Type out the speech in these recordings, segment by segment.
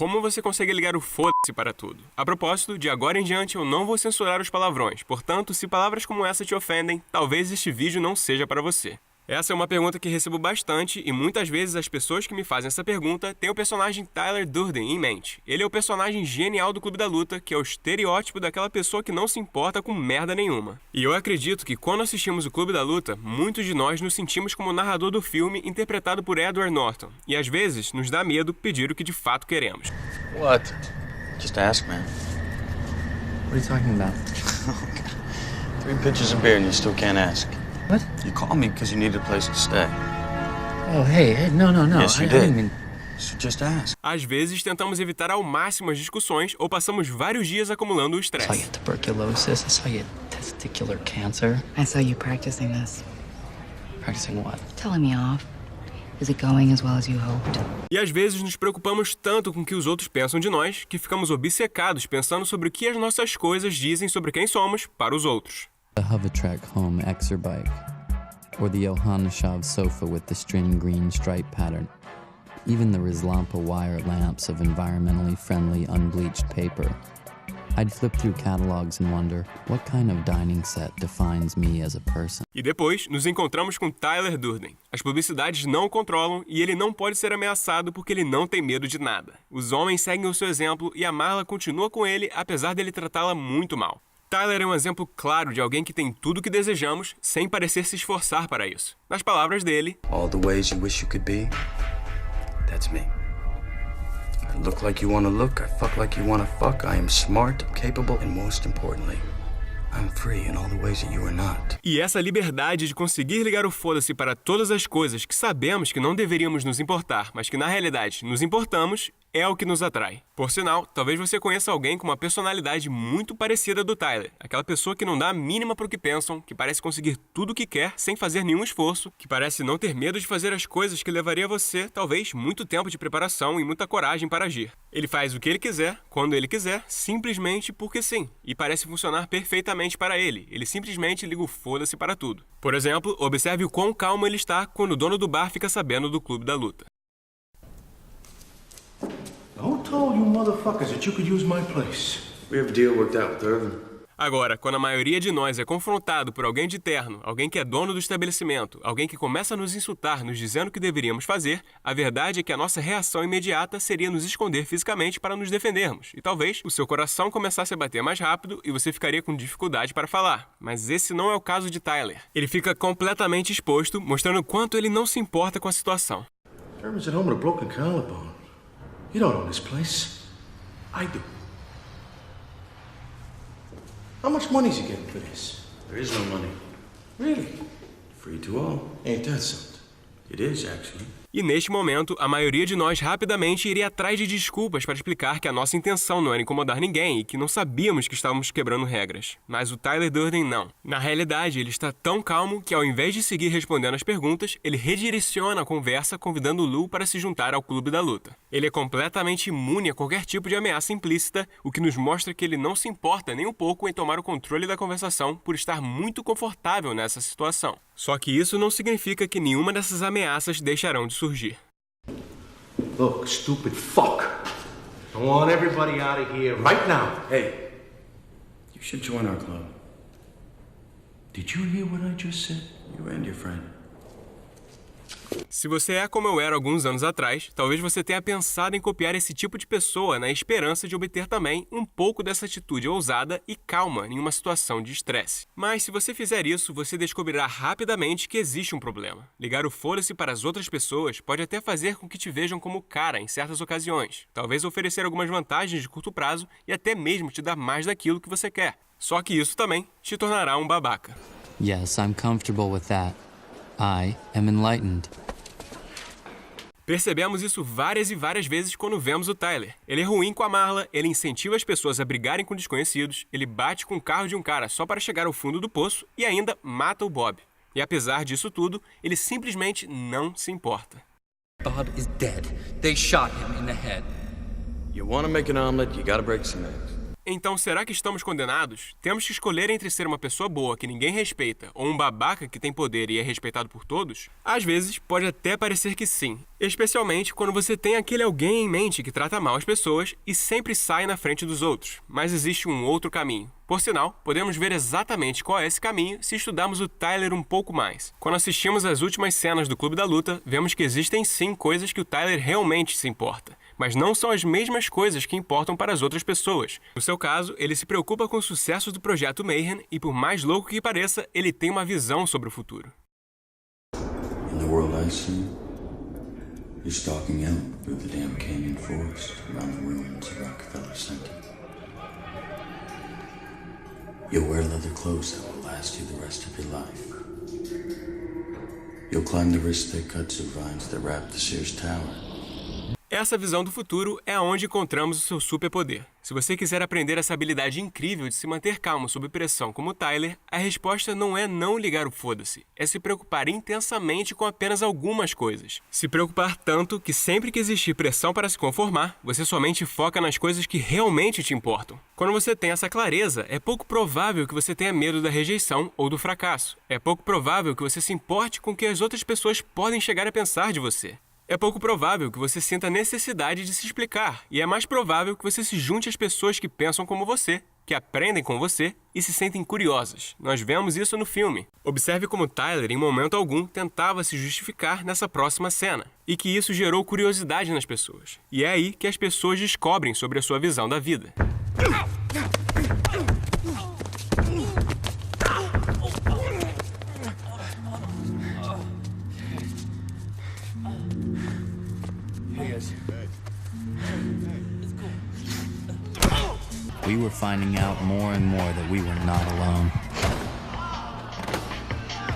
como você consegue ligar o foda-se para tudo. A propósito, de agora em diante eu não vou censurar os palavrões, portanto, se palavras como essa te ofendem, talvez este vídeo não seja para você. Essa é uma pergunta que recebo bastante e muitas vezes as pessoas que me fazem essa pergunta têm o personagem Tyler Durden em mente. Ele é o personagem genial do Clube da Luta, que é o estereótipo daquela pessoa que não se importa com merda nenhuma. E eu acredito que quando assistimos o Clube da Luta, muitos de nós nos sentimos como o narrador do filme interpretado por Edward Norton. E às vezes nos dá medo pedir o que de fato queremos. What? Just ask, man. What are you talking about? 3 pitchers of beer and you still can't ask. What? You called me because you needed a place to stay. Oh, hey, no. Yes, you I did. didn't mean... So just ask. Às vezes tentamos evitar ao máximo as discussões ou passamos vários dias acumulando o I saw you estresse. had tuberculosis. I saw you had testicular cancer. I saw you practicing this. Practicing what? Telling me off. Is it going as well as you hoped? E às vezes nos preocupamos tanto com o que os outros pensam de nós que ficamos obcecados pensando sobre o que as nossas coisas dizem sobre quem somos para os outros. The Hovertrack Home Exer bike, or the Yohaneshov sofa with the string green stripe pattern, even the Rizlampa wire lamps of environmentally friendly unbleached paper. I'd flip through catalogs and wonder, what kind of dining set defines me as a person? E depois nos encontramos com Tyler Durden. As publicidades não o controlam e ele não pode ser ameaçado porque ele não tem medo de nada. Os homens seguem o seu exemplo e a Marla continua com ele apesar dele tratá-la muito mal. Tyler é um exemplo claro de alguém que tem tudo o que desejamos sem parecer se esforçar para isso. Nas palavras dele, All the ways you wish you could be, that's me. I look like you want to look, I fuck like you want to fuck, I am smart, capable, and most importantly, I'm free in all the ways that you are not. e essa liberdade de conseguir ligar o foda-se para todas as coisas que sabemos que não deveríamos nos importar, mas que na realidade nos importamos, é o que nos atrai. Por sinal, talvez você conheça alguém com uma personalidade muito parecida do Tyler. Aquela pessoa que não dá a mínima para o que pensam, que parece conseguir tudo o que quer sem fazer nenhum esforço, que parece não ter medo de fazer as coisas que levaria você, talvez, muito tempo de preparação e muita coragem para agir. Ele faz o que ele quiser, quando ele quiser, simplesmente porque sim. E parece funcionar perfeitamente para ele. Ele simplesmente liga o foda-se para tudo. Por exemplo, observe o quão calmo ele está quando o dono do bar fica sabendo do Clube da Luta. Who told you motherfuckers that you could use my place? We have a deal worked out with Irvin. Agora, quando a maioria de nós é confrontado por alguém de terno, alguém que é dono do estabelecimento, alguém que começa a nos insultar, nos dizendo o que deveríamos fazer, a verdade é que a nossa reação imediata seria nos esconder fisicamente para nos defendermos. E talvez o seu coração começasse a bater mais rápido e você ficaria com dificuldade para falar. Mas esse não é o caso de Tyler. Ele fica completamente exposto, mostrando o quanto ele não se importa com a situação. Irvin's at home with a broken collarbone. You don't own this place. I do. How much money is he getting for this? There is no money. Really? Free to all. Ain't that something? It is, actually. E neste momento, a maioria de nós rapidamente iria atrás de desculpas para explicar que a nossa intenção não era incomodar ninguém e que não sabíamos que estávamos quebrando regras. Mas o Tyler Durden não. Na realidade, ele está tão calmo que ao invés de seguir respondendo as perguntas, ele redireciona a conversa convidando o Lou para se juntar ao Clube da Luta. Ele é completamente imune a qualquer tipo de ameaça implícita, o que nos mostra que ele não se importa nem um pouco em tomar o controle da conversação por estar muito confortável nessa situação. Só que isso não significa que nenhuma dessas ameaças deixarão de surgir. Look, stupid fuck. I want everybody out of here right now. Hey, you should join our club. Did you hear what I just said? You and your friend. Se você é como eu era alguns anos atrás, talvez você tenha pensado em copiar esse tipo de pessoa na esperança de obter também um pouco dessa atitude ousada e calma em uma situação de estresse. Mas se você fizer isso, você descobrirá rapidamente que existe um problema. Ligar o foda-se para as outras pessoas pode até fazer com que te vejam como cara em certas ocasiões, talvez oferecer algumas vantagens de curto prazo e até mesmo te dar mais daquilo que você quer. Só que isso também te tornará um babaca. Yes, I'm comfortable with that. I am enlightened. Percebemos isso várias e várias vezes quando vemos o Tyler. Ele é ruim com a Marla, ele incentiva as pessoas a brigarem com desconhecidos, ele bate com o carro de um cara só para chegar ao fundo do poço e ainda mata o Bob. E apesar disso tudo, ele simplesmente não se importa. Bob is dead. They shot him in the head. You want to make an omelet, you gotta break some eggs. Então, será que estamos condenados? Temos que escolher entre ser uma pessoa boa que ninguém respeita ou um babaca que tem poder e é respeitado por todos? Às vezes, pode até parecer que sim, especialmente quando você tem aquele alguém em mente que trata mal as pessoas e sempre sai na frente dos outros. Mas existe um outro caminho. Por sinal, podemos ver exatamente qual é esse caminho se estudarmos o Tyler um pouco mais. Quando assistimos às últimas cenas do Clube da Luta, vemos que existem sim coisas que o Tyler realmente se importa, mas não são as mesmas coisas que importam para as outras pessoas. No seu caso, ele se preocupa com o sucesso do Projeto Mayhem e, por mais louco que pareça, ele tem uma visão sobre o futuro. In the world I see, you're stalking out through the damn canyon forest around the ruins of Rockefeller Center. You'll wear leather clothes that will last you the rest of your life. You'll climb the wrist-thick cuts of vines that wrap the Sears Tower. Essa visão do futuro é onde encontramos o seu superpoder. Se você quiser aprender essa habilidade incrível de se manter calmo sob pressão como o Tyler, a resposta não é não ligar o foda-se, é se preocupar intensamente com apenas algumas coisas. Se preocupar tanto que sempre que existir pressão para se conformar, você somente foca nas coisas que realmente te importam. Quando você tem essa clareza, é pouco provável que você tenha medo da rejeição ou do fracasso. É pouco provável que você se importe com o que as outras pessoas podem chegar a pensar de você. É pouco provável que você sinta a necessidade de se explicar, e é mais provável que você se junte às pessoas que pensam como você, que aprendem com você e se sentem curiosas. Nós vemos isso no filme. Observe como Tyler, em momento algum, tentava se justificar nessa próxima cena, e que isso gerou curiosidade nas pessoas. E é aí que as pessoas descobrem sobre a sua visão da vida. We were finding out more and more that we were not alone.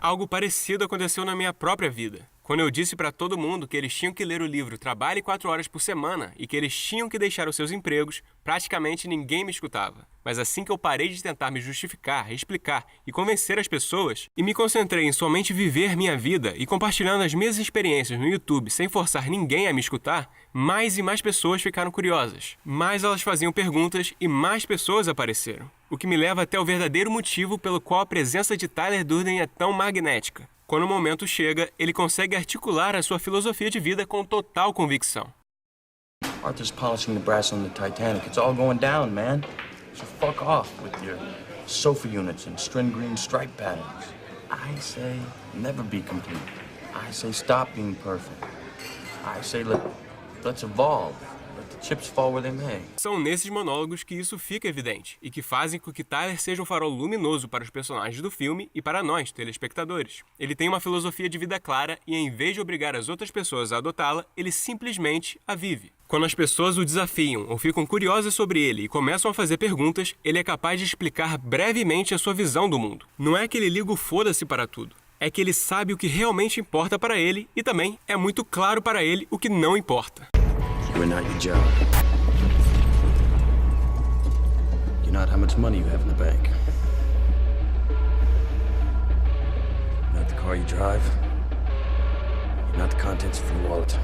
Algo parecido aconteceu na minha própria vida. Quando eu disse para todo mundo que eles tinham que ler o livro Trabalhe 4 horas por semana e que eles tinham que deixar os seus empregos, praticamente ninguém me escutava. Mas assim que eu parei de tentar me justificar, explicar e convencer as pessoas, e me concentrei em somente viver minha vida e compartilhando as minhas experiências no YouTube sem forçar ninguém a me escutar, mais e mais pessoas ficaram curiosas. Mais elas faziam perguntas e mais pessoas apareceram. O que me leva até o verdadeiro motivo pelo qual a presença de Tyler Durden é tão magnética. Quando o momento chega, ele consegue articular a sua filosofia de vida com total convicção. Arthur's polishing the brass on the Titanic. It's all going down, man. So fuck off with your sofa units and string green stripe patterns. I say never be complete. I say stop being perfect. I say let's evolve. Let the chips fall where they may. São nesses monólogos que isso fica evidente e que fazem com que Tyler seja um farol luminoso para os personagens do filme e para nós, telespectadores. Ele tem uma filosofia de vida clara e, em vez de obrigar as outras pessoas a adotá-la, ele simplesmente a vive. Quando as pessoas o desafiam ou ficam curiosas sobre ele e começam a fazer perguntas, ele é capaz de explicar brevemente a sua visão do mundo. Não é que ele liga o foda-se para tudo. É que ele sabe o que realmente importa para ele e também é muito claro para ele o que não importa. You're not your job. You're not how much money you have in the bank. You're not the car you drive. You're not the contents of your wallet.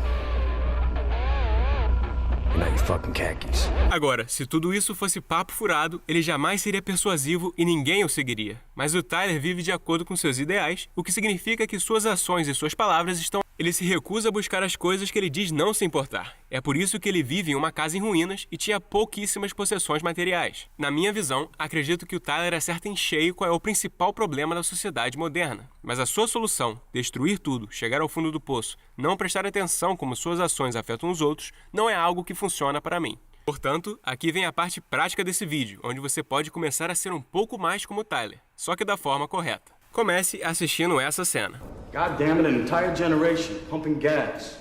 You're not your fucking khakis. Agora, se tudo isso fosse papo furado, ele jamais seria persuasivo e ninguém o seguiria. Mas o Tyler vive de acordo com seus ideais, o que significa que suas ações e suas palavras estão... Ele se recusa a buscar as coisas que ele diz não se importar. É por isso que ele vive em uma casa em ruínas e tinha pouquíssimas possessões materiais. Na minha visão, acredito que o Tyler acerta em cheio qual é o principal problema da sociedade moderna. Mas a sua solução, destruir tudo, chegar ao fundo do poço, não prestar atenção como suas ações afetam os outros, não é algo que funciona para mim. Portanto, aqui vem a parte prática desse vídeo, onde você pode começar a ser um pouco mais como o Tyler, só que da forma correta. Comece assistindo essa cena. God damn it, an entire generation pumping gas,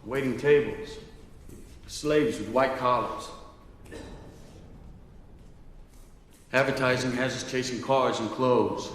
waiting tables, slaves with white collars. Advertising has us chasing cars and clothes,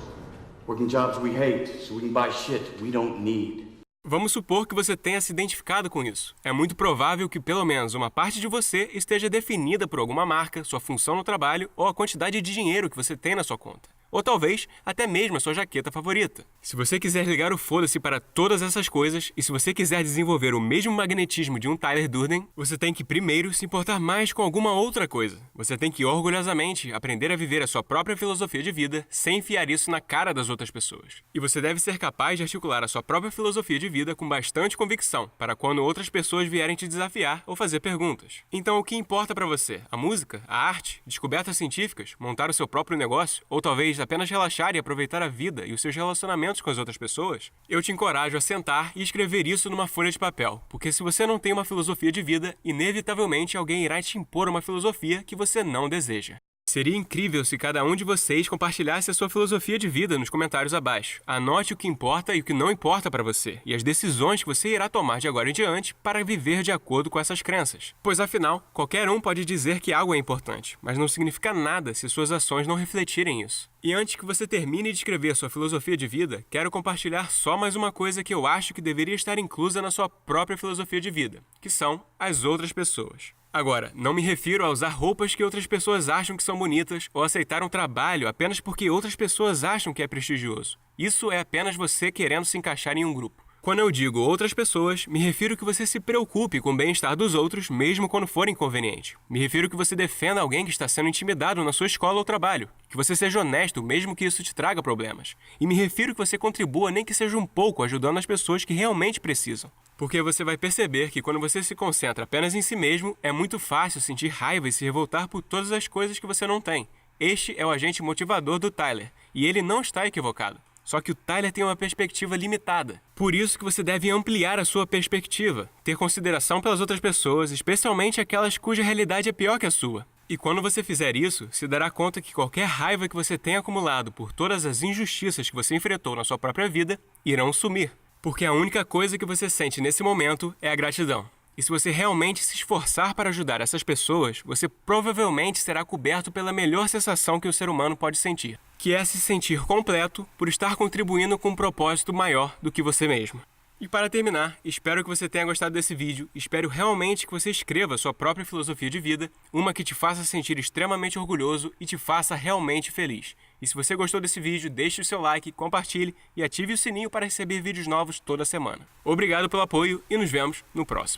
working jobs we hate so we can buy shit we don't need. Vamos supor que você tenha se identificado com isso. É muito provável que pelo menos uma parte de você esteja definida por alguma marca, sua função no trabalho ou a quantidade de dinheiro que você tem na sua conta. ou talvez até mesmo a sua jaqueta favorita. Se você quiser ligar o foda-se para todas essas coisas, e se você quiser desenvolver o mesmo magnetismo de um Tyler Durden, você tem que primeiro se importar mais com alguma outra coisa. Você tem que orgulhosamente aprender a viver a sua própria filosofia de vida sem enfiar isso na cara das outras pessoas. E você deve ser capaz de articular a sua própria filosofia de vida com bastante convicção, para quando outras pessoas vierem te desafiar ou fazer perguntas. Então, o que importa para você? A música? A arte? Descobertas científicas? Montar o seu próprio negócio? Ou talvez apenas relaxar e aproveitar a vida e os seus relacionamentos com as outras pessoas? Eu te encorajo a sentar e escrever isso numa folha de papel, porque se você não tem uma filosofia de vida, inevitavelmente alguém irá te impor uma filosofia que você não deseja. Seria incrível se cada um de vocês compartilhasse a sua filosofia de vida nos comentários abaixo. Anote o que importa e o que não importa para você, e as decisões que você irá tomar de agora em diante para viver de acordo com essas crenças. Pois afinal, qualquer um pode dizer que algo é importante, mas não significa nada se suas ações não refletirem isso. E antes que você termine de escrever a sua filosofia de vida, quero compartilhar só mais uma coisa que eu acho que deveria estar inclusa na sua própria filosofia de vida, que são as outras pessoas. Agora, não me refiro a usar roupas que outras pessoas acham que são bonitas ou aceitar um trabalho apenas porque outras pessoas acham que é prestigioso. Isso é apenas você querendo se encaixar em um grupo. Quando eu digo outras pessoas, me refiro que você se preocupe com o bem-estar dos outros, mesmo quando for inconveniente. Me refiro que você defenda alguém que está sendo intimidado na sua escola ou trabalho. Que você seja honesto, mesmo que isso te traga problemas. E me refiro que você contribua, nem que seja um pouco, ajudando as pessoas que realmente precisam. Porque você vai perceber que quando você se concentra apenas em si mesmo, é muito fácil sentir raiva e se revoltar por todas as coisas que você não tem. Este é o agente motivador do Tyler, e ele não está equivocado. Só que o Tyler tem uma perspectiva limitada. Por isso que você deve ampliar a sua perspectiva, ter consideração pelas outras pessoas, especialmente aquelas cuja realidade é pior que a sua. E quando você fizer isso, se dará conta que qualquer raiva que você tenha acumulado por todas as injustiças que você enfrentou na sua própria vida, irão sumir. Porque a única coisa que você sente nesse momento é a gratidão. E se você realmente se esforçar para ajudar essas pessoas, você provavelmente será coberto pela melhor sensação que o ser humano pode sentir, que é se sentir completo por estar contribuindo com um propósito maior do que você mesmo. E para terminar, espero que você tenha gostado desse vídeo, espero realmente que você escreva sua própria filosofia de vida, uma que te faça sentir extremamente orgulhoso e te faça realmente feliz. E se você gostou desse vídeo, deixe o seu like, compartilhe e ative o sininho para receber vídeos novos toda semana. Obrigado pelo apoio e nos vemos no próximo.